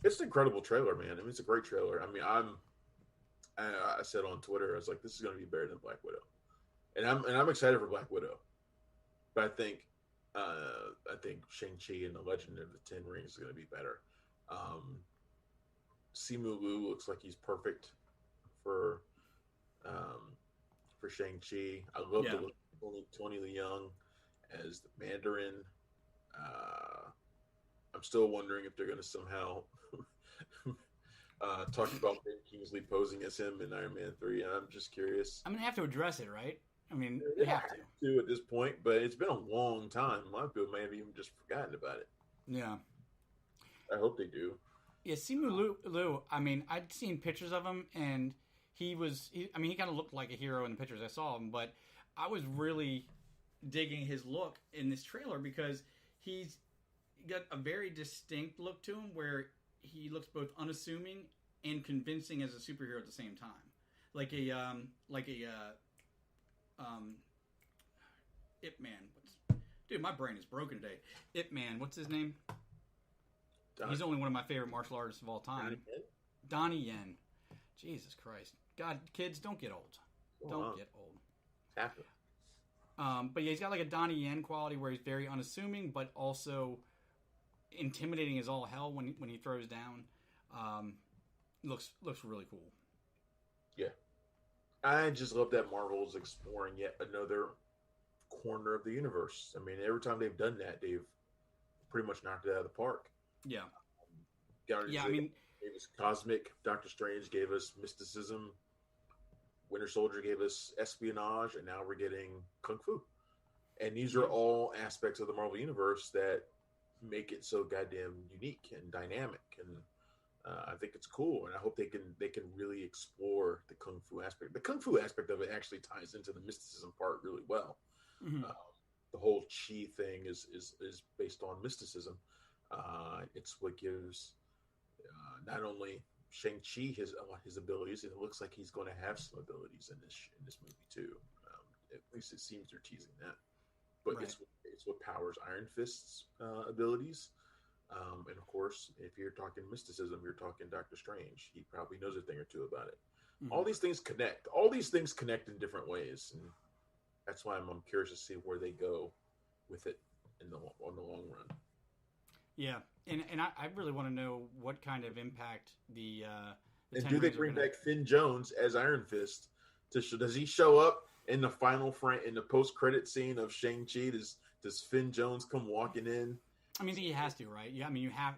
B: It's an incredible trailer, man. I mean, it's a great trailer. I mean, I said on Twitter, I was like, this is going to be better than Black Widow, and I'm excited for Black Widow. But I think Shang-Chi and the Legend of the Ten Rings is going to be better. Simu Liu looks like he's perfect for Shang-Chi. I love the look of Tony Leung as the Mandarin. I'm still wondering if they're going to somehow talk about Ben Kingsley posing as him in Iron Man 3. And I'm just curious.
A: I'm going to have to address it, right? I mean,
B: they have to at this point, but it's been a long time. A lot of people may have even just forgotten about it.
A: Yeah.
B: I hope they do.
A: Yeah, Simu Liu, I mean, I'd seen pictures of him, and he kind of looked like a hero in the pictures I saw him, but I was really digging his look in this trailer because he's got a very distinct look to him where he looks both unassuming and convincing as a superhero at the same time. Like a Ip Man. Dude, my brain is broken today. Ip Man, what's his name? He's only one of my favorite martial artists of all time. Donnie Yen. Jesus Christ. God, kids, don't get old. Don't get old.
B: Happen.
A: But yeah, he's got like a Donnie Yen quality where he's very unassuming, but also intimidating as all hell when he throws down. Looks really cool.
B: Yeah. I just love that Marvel's exploring yet another corner of the universe. I mean, every time they've done that, they've pretty much knocked it out of the park.
A: Yeah.
B: I mean, gave us cosmic. Doctor Strange gave us mysticism. Winter Soldier gave us espionage, and now we're getting kung fu. And these are all aspects of the Marvel universe that make it so goddamn unique and dynamic. And I think it's cool, and I hope they can really explore the kung fu aspect. The kung fu aspect of it actually ties into the mysticism part really well. Mm-hmm. The whole chi thing is based on mysticism. It's what gives not only Shang-Chi his abilities, and it looks like he's going to have some abilities in this movie too. At least it seems they're teasing that. But it's what powers Iron Fist's abilities. And of course, if you're talking mysticism, you're talking Doctor Strange. He probably knows a thing or two about it. Mm-hmm. All these things connect. All these things connect in different ways, and that's why I'm curious to see where they go with it on the long run.
A: Yeah, and I really want to know what kind of impact the
B: and do they bring back Finn Jones as Iron Fist? Does he show up in the final frame in the post-credit scene of Shang-Chi? Does Finn Jones come walking in?
A: I mean, he has to, right? Yeah, I mean, you have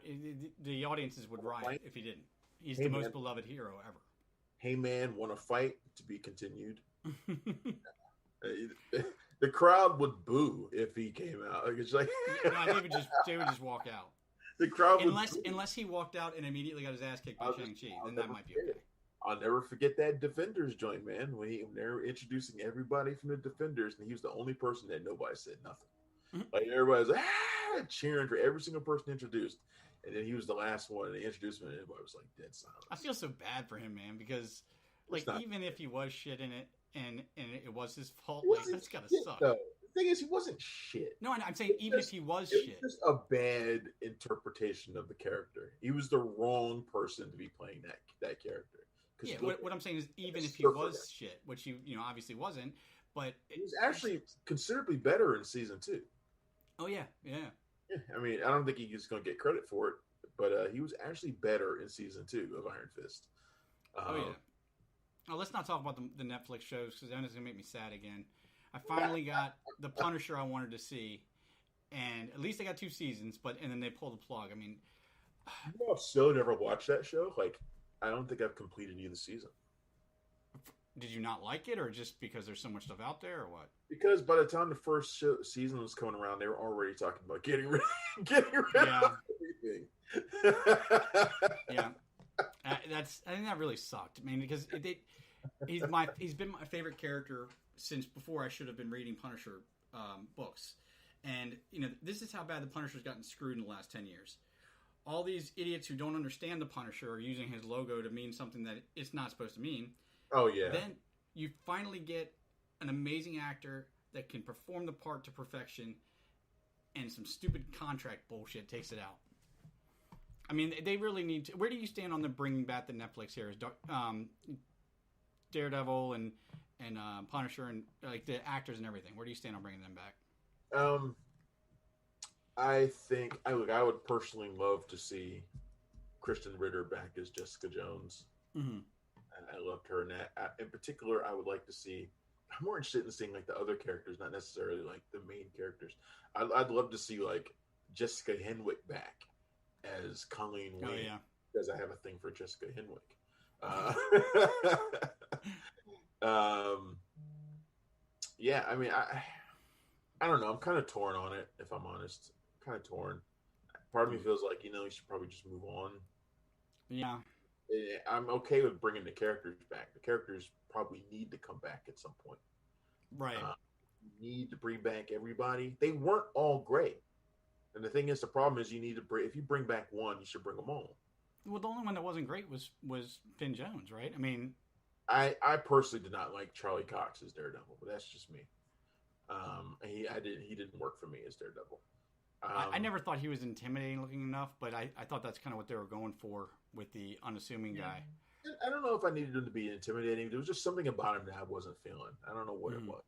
A: the audiences would riot if he didn't. He's the most beloved hero ever.
B: Hey man, want to fight? To be continued. The crowd would boo if he came out. Like, it's like
A: no, they would just walk out.
B: The crowd
A: unless he walked out and immediately got his ass kicked by Shang-Chi, then that might be okay.
B: I'll never forget that Defenders joint, man. When they were introducing everybody from the Defenders, and he was the only person that nobody said nothing. Mm-hmm. Like everybody was cheering for every single person introduced, and then he was the last one, and they introduced him, and everybody was like dead silent.
A: I feel so bad for him, man, because like even if he was shit in it, and it was his fault, like that's gotta suck.
B: Though. The thing is, he wasn't shit.
A: No, I'm saying even if he was shit,
B: it was just a bad interpretation of the character. He was the wrong person to be playing that character.
A: Yeah, what I'm saying is, even if he was shit, which he obviously wasn't, but
B: he was actually considerably better in season 2.
A: Oh yeah.
B: I mean, I don't think he's going to get credit for it, but he was actually better in season 2 of Iron Fist.
A: Oh yeah. Oh, let's not talk about the Netflix shows because then it's going to make me sad again. I finally got the Punisher I wanted to see, and at least I got 2 seasons, and then they pulled the plug. I mean,
B: I've still never watched that show. Like, I don't think I've completed either season.
A: Did you not like it, or just because there's so much stuff out there, or what?
B: Because by the time the first season was coming around, they were already talking about getting rid of everything.
A: Yeah, I think that really sucked. I mean, because he's been my favorite character since before I should have been reading Punisher books, and this is how bad the Punisher's gotten screwed in the last 10 years. All these idiots who don't understand the Punisher are using his logo to mean something that it's not supposed to mean.
B: Oh, yeah.
A: Then you finally get an amazing actor that can perform the part to perfection, and some stupid contract bullshit takes it out. I mean, they really need to... Where do you stand on the bringing back the Netflix heroes? Daredevil and Punisher and like the actors and everything. Where do you stand on bringing them back?
B: I think I would personally love to see Kristen Ritter back as Jessica Jones.
A: Mm-hmm.
B: I loved her in that. In particular, I would like to see. I'm more interested in seeing like the other characters, not necessarily like the main characters. I'd love to see like Jessica Henwick back as Colleen Wing.
A: Oh yeah,
B: because I have a thing for Jessica Henwick. Yeah, I mean, I don't know. I'm kind of torn on it, if I'm honest. Kind of torn. Part of me feels like you should probably just move on.
A: Yeah.
B: I'm okay with bringing the characters back. The characters probably need to come back at some point.
A: Right.
B: You need to bring back everybody. They weren't all great. And the thing is, the problem is you need to if you bring back one, you should bring them all.
A: Well, the only one that wasn't great was Finn Jones, right? I mean,
B: I personally did not like Charlie Cox as Daredevil, but that's just me. He didn't work for me as Daredevil.
A: I never thought he was intimidating looking enough, but I thought that's kind of what they were going for with the unassuming guy.
B: I don't know if I needed him to be intimidating. There was just something about him that I wasn't feeling. I don't know what it was.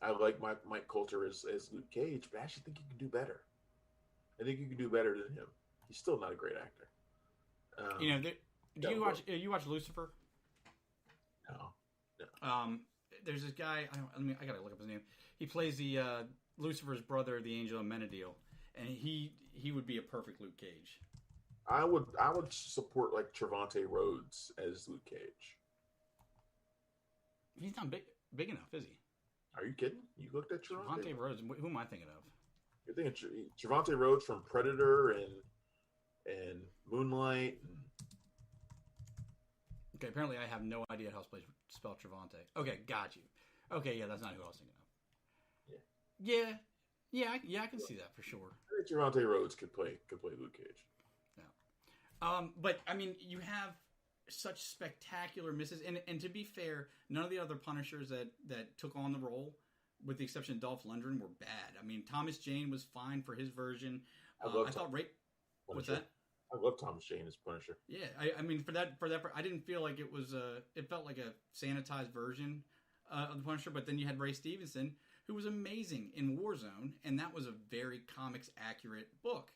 B: I like Mike Coulter as Luke Cage, but I actually think you can do better. I think you can do better than him. He's still not a great actor.
A: Do you watch Lucifer?
B: No.
A: There's this guy. I gotta look up his name. He plays the Lucifer's brother, the Angel of Menadil, and he would be a perfect Luke Cage.
B: I would support like Trevante Rhodes as Luke Cage.
A: He's not big enough, is he?
B: Are you kidding? You looked at
A: Trevante Rhodes. Who am I thinking of?
B: You're thinking Trevante Rhodes from Predator and Moonlight.
A: Okay, apparently I have no idea how to spell Trevante. Okay, got you. Okay, yeah, that's not who I was thinking of. Yeah, I can see that for sure.
B: I think Trevante Rhodes could play Luke Cage.
A: Yeah. But I mean, you have such spectacular misses, and to be fair, none of the other Punishers that took on the role, with the exception of Dolph Lundgren, were bad. I mean, Thomas Jane was fine for his version. I thought What's that?
B: I love Thomas Jane as Punisher.
A: Yeah, I mean for that I didn't feel like it was it felt like a sanitized version of the Punisher, but then you had Ray Stevenson, who was amazing in Warzone, and that was a very comics accurate book.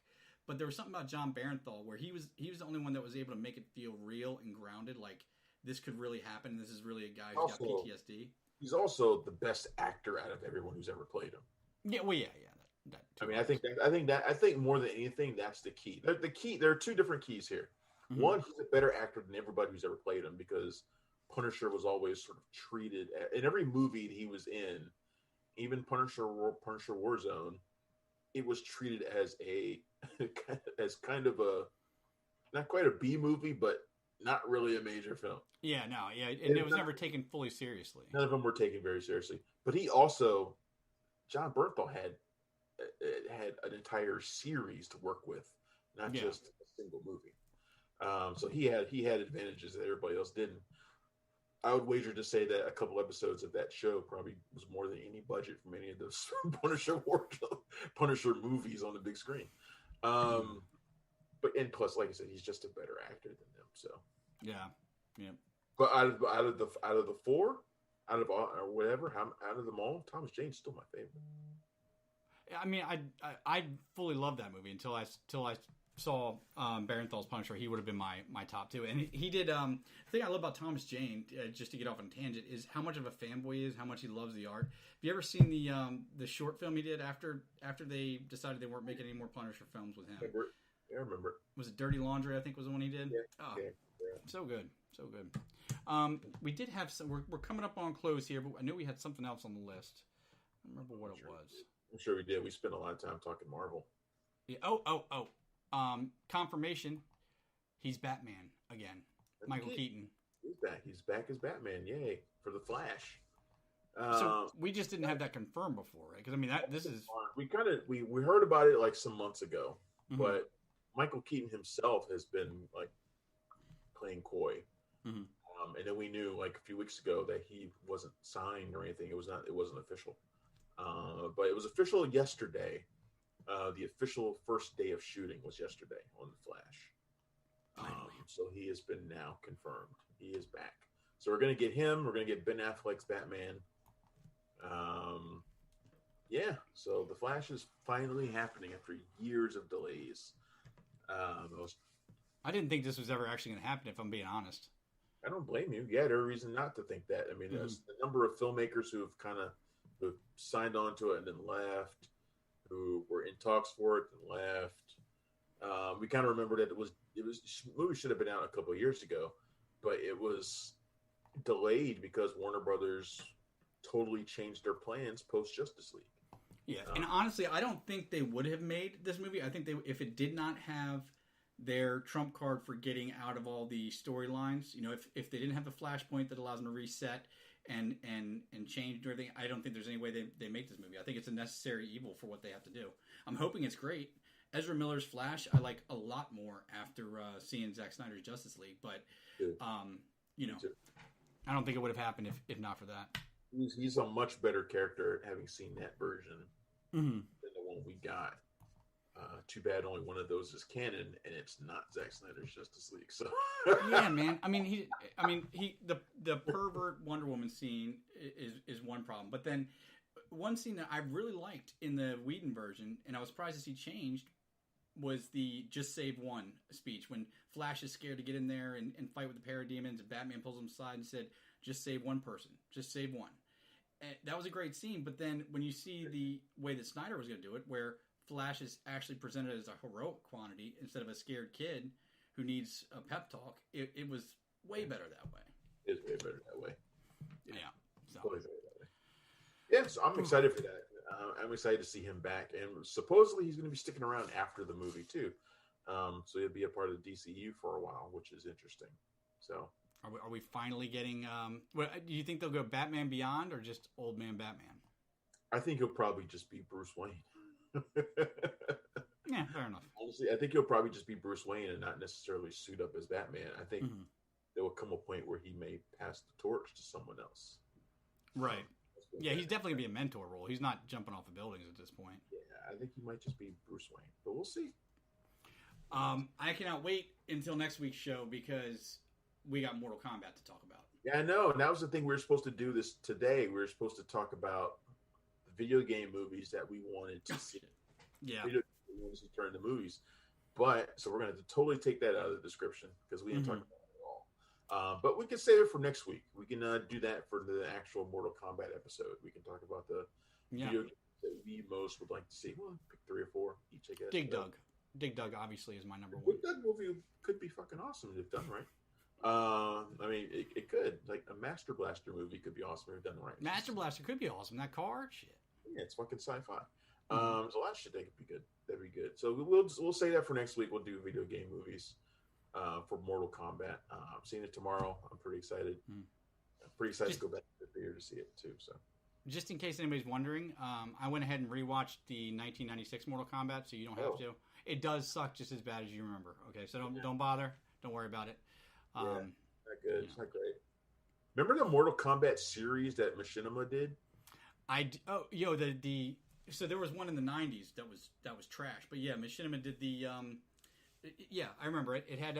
A: But there was something about John Barenthal where he was the only one that was able to make it feel real and grounded, like this could really happen. This is really a guy who's got PTSD.
B: He's also the best actor out of everyone who's ever played him.
A: Yeah, well, yeah.
B: I mean, I think more than anything, that's the key. The key. There are two different keys here. Mm-hmm. One, he's a better actor than everybody who's ever played him because Punisher was always sort of treated in every movie that he was in, even Punisher Warzone, it was treated as kind of a not quite a B movie, but not really a major film.
A: Yeah, no, yeah, and it was never taken fully seriously.
B: None of them were taken very seriously. But he also, John Bernthal had an entire series to work with, not just a single movie. So he had advantages that everybody else didn't. I would wager to say that a couple episodes of that show probably was more than any budget from any of those Punisher movies on the big screen. But plus, like I said, he's just a better actor than them. So
A: yeah.
B: But out of the four, out of them all, Thomas Jane's still my favorite.
A: I mean, I fully loved that movie until I saw Barenthal's Punisher. He would have been my top two, and he did. The thing I love about Thomas Jane, just to get off on a tangent, is how much of a fanboy he is, how much he loves the art. Have you ever seen the short film he did after they decided they weren't making any more Punisher films with him?
B: I remember.
A: Was it Dirty Laundry? I think was the one he did.
B: Yeah.
A: Oh, yeah. So good. We did have some. We're coming up on close here, but I knew we had something else on the list. I don't remember what it was.
B: I'm sure we did. We spent a lot of time talking Marvel.
A: Yeah. Confirmation. He's Batman again. Michael Keaton.
B: He's back. He's back as Batman. Yay for the Flash.
A: So we just didn't have that confirmed before, right? Because I mean, this is
B: we heard about it like some months ago, but Michael Keaton himself has been like playing coy, and then we knew like a few weeks ago that he wasn't signed or anything. It wasn't official, but it was official yesterday. The official first day of shooting was yesterday on The Flash. So he has been now confirmed. He is back. So we're going to get him. We're going to get Ben Affleck's Batman. So The Flash is finally happening after years of delays.
A: I didn't think this was ever actually going to happen, if I'm being honest.
B: I don't blame you. Yeah, there's a reason not to think that. I mean, there's the number of filmmakers who've signed on to it and then left, who were in talks for it and left. We kind of remember that the movie should have been out a couple of years ago, but it was delayed because Warner Brothers totally changed their plans post Justice League.
A: Yeah, and honestly, I don't think they would have made this movie. I think if it did not have their trump card for getting out of all the storylines, if they didn't have the flashpoint that allows them to reset and change and everything, I don't think there's any way they make this movie. I think it's a necessary evil for what they have to do. I'm hoping it's great. Ezra Miller's Flash I like a lot more after seeing Zack Snyder's Justice League, but I don't think it would have happened if not for that.
B: He's a much better character having seen that version than the one we got. Too bad only one of those is canon, and it's not Zack Snyder's Justice League. So
A: yeah, man. I mean, the pervert Wonder Woman scene is one problem, but then one scene that I really liked in the Whedon version, and I was surprised to see changed, was the "Just Save One" speech when Flash is scared to get in there and fight with the parademons, and Batman pulls him aside and said, "Just save one person. Just save one." And that was a great scene, but then when you see the way that Snyder was going to do it, where Flash is actually presented as a heroic quantity instead of a scared kid who needs a pep talk, it was way better that way.
B: It's way better that way.
A: Yeah. So.
B: Totally better that way. Yeah, so I'm excited for that. I'm excited to see him back, and supposedly he's going to be sticking around after the movie too. So he'll be a part of the DCU for a while, which is interesting. So,
A: are we finally getting? Do you think they'll go Batman Beyond or just Old Man Batman?
B: I think he'll probably just be Bruce Wayne.
A: Yeah, fair enough.
B: Honestly, I think he'll probably just be Bruce Wayne and not necessarily suit up as Batman. I think there will come a point where he may pass the torch to someone else.
A: Right. Yeah, he's definitely going to be a mentor role. He's not jumping off the buildings at this point.
B: Yeah, I think he might just be Bruce Wayne, but we'll see.
A: I cannot wait until next week's show because we got Mortal Kombat to talk about.
B: Yeah, I know. And that was the thing we were supposed to do this today. We were supposed to talk about the video game movies that we wanted to see.
A: Yeah.
B: Video game movies to turn to movies. But so we're going to totally take that out of the description because we didn't talk about it at all. But we can save it for next week. We can do that for the actual Mortal Kombat episode. We can talk about the video games that we most would like to see. Well, pick 3 or 4 each, I guess.
A: Dig Dug obviously is my number one.
B: Dig Dug movie could be fucking awesome if done right. I mean, it could. Like a Master Blaster movie could be awesome if done right.
A: Master Blaster could be awesome. That car, shit.
B: Yeah, it's fucking sci-fi. There's a lot of shit that could be good. That'd be good. So we'll say that for next week. We'll do video game movies for Mortal Kombat. I'm seeing it tomorrow. I'm pretty excited. I'm pretty excited to go back to the theater to see it too. So, just
A: in case anybody's wondering, I went ahead and rewatched the 1996 Mortal Kombat, so you don't have to. It does suck just as bad as you remember. Okay, so don't bother. Don't worry about it.
B: Not good. It's not great. Remember the Mortal Kombat series that Machinima did?
A: So there was one in the 90s that was trash. But yeah, Machinima did the I remember it. It had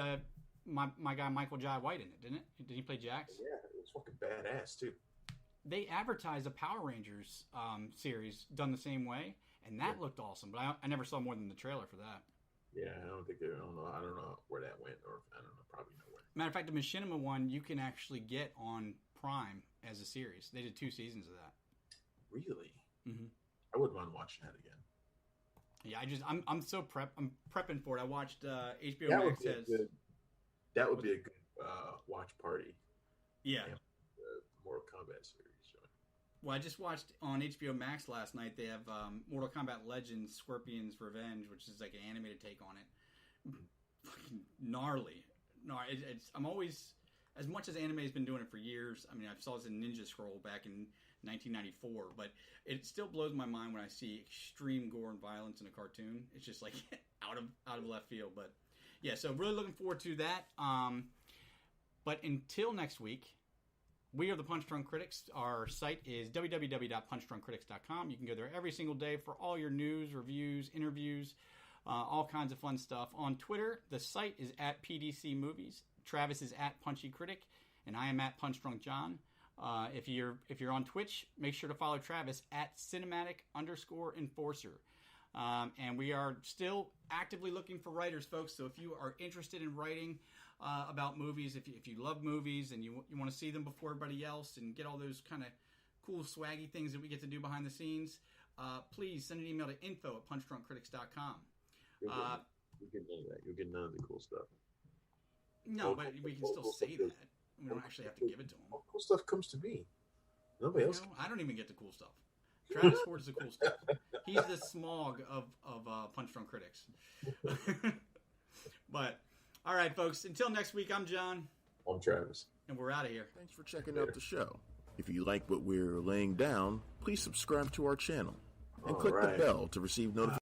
A: my guy Michael Jai White in it, didn't it? Did he play Jax?
B: Yeah, it was fucking badass too.
A: They advertised a Power Rangers series done the same way, and that looked awesome. But I never saw more than the trailer for that.
B: Yeah, I don't know where that went, or I don't know, probably nowhere.
A: Matter of fact, the Machinima one you can actually get on Prime as a series. They did 2 seasons of that.
B: Really?
A: Mm-hmm.
B: I wouldn't mind watching that again.
A: Yeah, I'm so I'm prepping for it. I watched HBO Max has.
B: That would be a good watch party.
A: Yeah.
B: The Mortal Kombat series.
A: Well, I just watched on HBO Max last night. They have Mortal Kombat Legends: Scorpion's Revenge, which is like an animated take on it. Fucking gnarly. No, I'm always, as much as anime has been doing it for years. I mean, I saw this in Ninja Scroll back in 1994, but it still blows my mind when I see extreme gore and violence in a cartoon. It's just like out of left field. But yeah, so really looking forward to that. But until next week. We are the Punch Drunk Critics. Our site is www.punchdrunkcritics.com. You can go there every single day for all your news, reviews, interviews, all kinds of fun stuff. On Twitter, the site is at PDC Movies. Travis is at Punchy Critic, and I am at Punch Drunk John. If you're on Twitch, make sure to follow Travis at cinematic_enforcer. And we are still actively looking for writers, folks. So if you are interested in writing about movies, if you love movies and you want to see them before everybody else and get all those kind of cool swaggy things that we get to do behind the scenes, please send an email to info@punchdrunkcritics.com.
B: You'll get none of that. You'll get none of the cool stuff.
A: No, but we can still say that. We don't actually have to give it to them.
B: All cool stuff comes to me. Nobody else.
A: I don't even get the cool stuff. Travis Ford is the cool stuff. He's the smog of Punch Drunk Critics. But, all right, folks. Until next week, I'm John.
B: I'm Travis.
A: And we're out of here.
C: Thanks for checking out the show. If you like what we're laying down, please subscribe to our channel and click the bell to receive notifications.